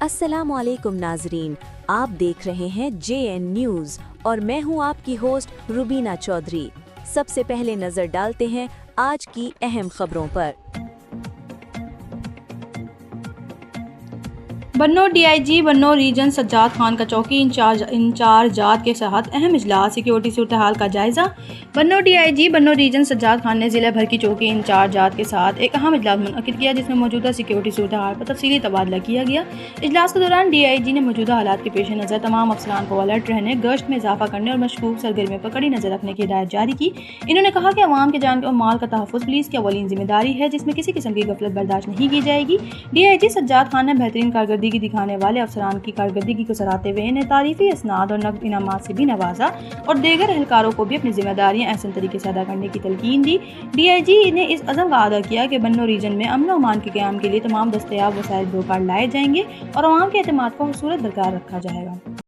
अस्सलामुअलैकुम नाजरीन, आप देख रहे हैं JN न्यूज़ और मैं हूं आपकी होस्ट रुबीना चौधरी। सबसे पहले नजर डालते हैं आज की अहम खबरों पर। बन्नौर डीआईजी बन्नौर रीजन सज्जाद खान का चौकी इंचार्जात के साथ अहम इजलास, सिक्योरिटी सूरत हाल का जायजा। बन्नौर डीआईजी बन्नौर रीजन सज्जाद खान ने ज़िले भर की चौकी इंचार्जात के साथ एक अहम इजलास मुनक़िद किया, जिसमें मौजूदा सिक्योरिटी सूरत हाल पर तफसीली तबादला किया गया। इजलास के दौरान डीआईजी ने मौजूदा हालात के पेश नज़र तमाम अफसरान को अलर्ट रहने, गश्त में इजाफा करने और मशकूक सरगर्मियों पर कड़ी नज़र रखने की हिदायत जारी की। इन्होंने कहा कि अवाम के जान और माल का तहफ़्फ़ुज़ पुलिस की अवलीन जिम्मेदारी है, जिसमें किसी किस्म की गफलत बर्दाश्त नहीं की जाएगी। डीआईजी सज्जाद खान ने बेहतरीन कारकर्दगी दिखाने वाले अफसरान की कारकर्दगी को सराहते हुए इन्हें तारीफी इसनाद और नकद इनामात से भी नवाजा और दीगर एहलकारों को भी अपनी जिम्मेदारियां एहसन तरीके से अदा करने की तलकीन दी। डीआईजी ने इस अज़म का अदा किया कि बन्नौर रीजन में अमन और अमान के क़याम के लिए तमाम दस्तयाब वसाइल बरोकार लाए जाएंगे और अवाम के एतमाद को खूबसूरत बरकरार रखा जाएगा।